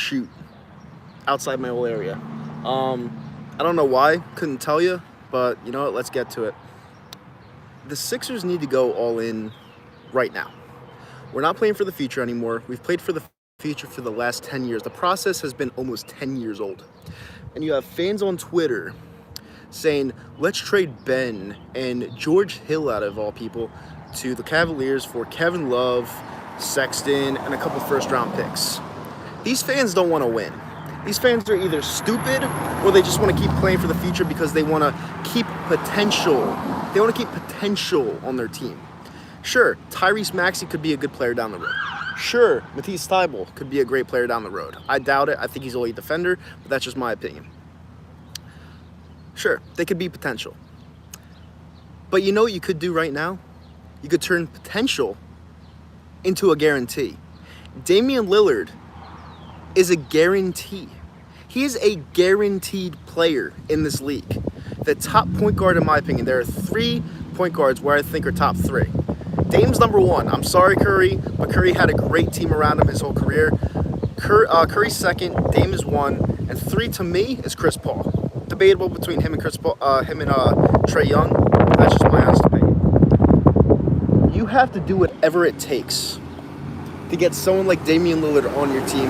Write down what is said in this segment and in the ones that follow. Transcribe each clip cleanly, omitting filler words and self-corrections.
shoot outside my whole area. I don't know why, couldn't tell you, but you know what? Let's get to it. The Sixers need to go all in right now. We're not playing for the future anymore. We've played for the future for the last 10 years. The process has been almost 10 years old. And you have fans on Twitter saying, let's trade Ben and George Hill, out of all people, to the Cavaliers for Kevin Love, Sexton, and a couple first-round picks. These fans don't want to win. These fans are either stupid or they just want to keep playing for the future because they want to keep potential. They want to keep potential on their team. Sure, Tyrese Maxey could be a good player down the road. Sure, Matisse Thybulle could be a great player down the road. I doubt it. I think he's only a defender, but that's just my opinion. Sure, they could be potential. But you know what you could do right now? You could turn potential into a guarantee. Damian Lillard is a guarantee. He is a guaranteed player in this league. The top point guard, in my opinion. There are 3 point guards where I think are top 3. Dame's number 1. I'm sorry, Curry, but Curry had a great team around him his whole career. Curry's 2nd, Dame is 1, and 3 to me is Chris Paul. Debatable between him and Trae Young. That's just my honest opinion. You have to do whatever it takes to get someone like Damian Lillard on your team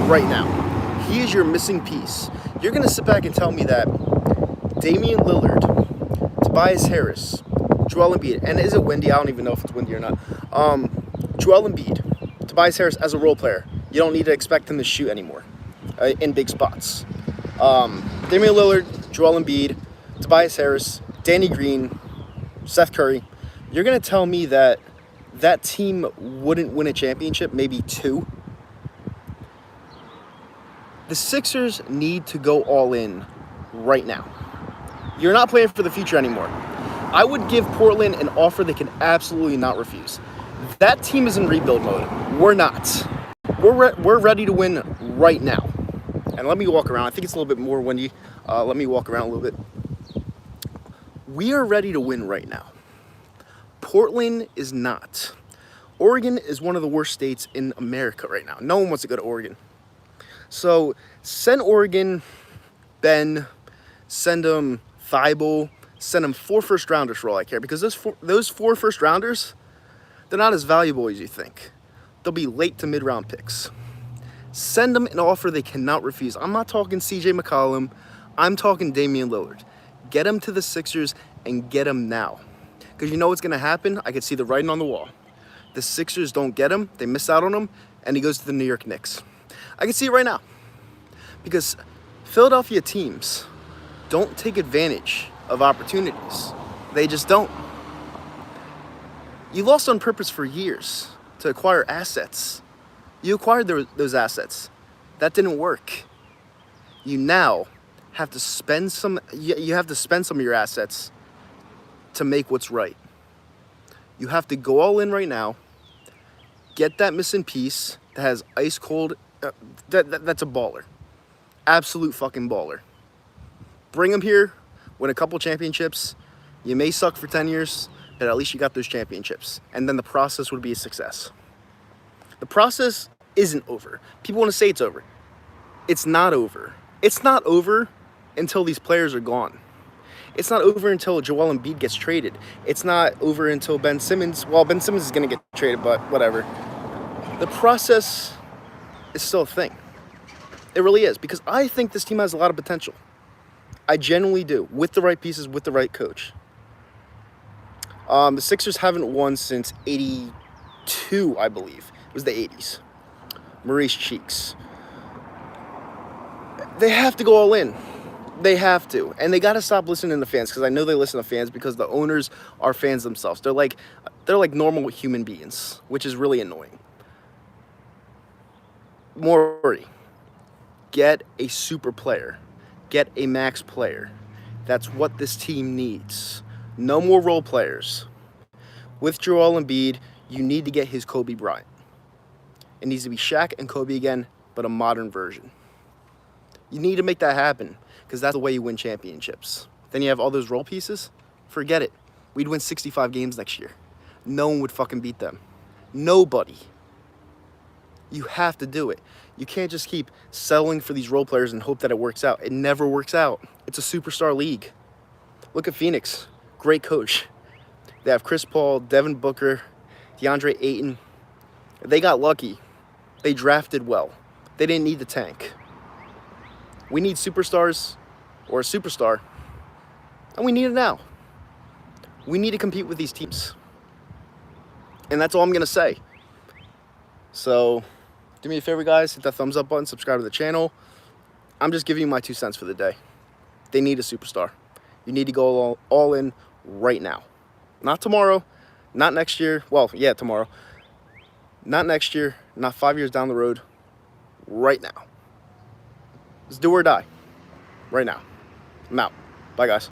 right now. He is your missing piece. You're going to sit back and tell me that Damian Lillard, Tobias Harris, Joel Embiid, and is it windy? I don't even know if it's windy or not. Joel Embiid, Tobias Harris as a role player. You don't need to expect him to shoot anymore in big spots. Damian Lillard, Joel Embiid, Tobias Harris, Danny Green, Seth Curry. You're going to tell me that that team wouldn't win a championship, maybe 2? The Sixers need to go all in right now. You're not playing for the future anymore. I would give Portland an offer they can absolutely not refuse. That team is in rebuild mode. We're not. We're ready to win right now. And let me walk around. I think it's a little bit more windy. Let me walk around a little bit. We are ready to win right now. Portland is not. Oregon is one of the worst states in America right now. No one wants to go to Oregon. So send Oregon, Ben, send them Thybulle, send them 4 first-rounders for all I care. Because those 4 first-rounders, they're not as valuable as you think. They'll be late to mid-round picks. Send them an offer they cannot refuse. I'm not talking CJ McCollum. I'm talking Damian Lillard. Get him to the Sixers and get him now. Because you know what's going to happen? I can see the writing on the wall. The Sixers don't get him. They miss out on him. And he goes to the New York Knicks. I can see it right now. Because Philadelphia teams don't take advantage of opportunities. They just don't. You lost on purpose for years to acquire assets. You acquired those assets. That didn't work. You now have to spend some. You have to spend some of your assets to make what's right. You have to go all in right now. Get that missing piece that has ice cold. That's a baller. Absolute fucking baller. Bring him here. Win a couple championships. You may suck for 10 years, but at least you got those championships. And then the process would be a success. The process isn't over. People want to say it's over. It's not over. It's not over until these players are gone. It's not over until Joel Embiid gets traded. It's not over until Ben Simmons. Well, Ben Simmons is going to get traded, but whatever. The process is still a thing. It really is, because I think this team has a lot of potential. I genuinely do, with the right pieces, with the right coach. The Sixers haven't won since '82, I believe. It was the '80s. Maurice Cheeks. They have to go all in. They have to. And they got to stop listening to fans, because I know they listen to fans because the owners are fans themselves. They're like normal human beings, which is really annoying. Morey, get a super player. Get a max player. That's what this team needs. No more role players. With Joel Embiid, you need to get his Kobe Bryant. It needs to be Shaq and Kobe again, but a modern version. You need to make that happen, because that's the way you win championships. Then you have all those role pieces. Forget it. We'd win 65 games next year. No one would fucking beat them. Nobody. You have to do it. You can't just keep settling for these role players and hope that it works out. It never works out. It's a superstar league. Look at Phoenix. Great coach. They have Chris Paul, Devin Booker, DeAndre Ayton. They got lucky. They drafted well. They didn't need the tank. We need superstars or a superstar, and we need it now. We need to compete with these teams. And that's all I'm going to say. So, do me a favor, guys. Hit that thumbs up button. Subscribe to the channel. I'm just giving you my 2 cents for the day. They need a superstar. You need to go all in right now. Not tomorrow. Not next year. Well, yeah, tomorrow. Not next year. Not 5 years down the road. Right now. Let's do or die. Right now. I'm out. Bye, guys.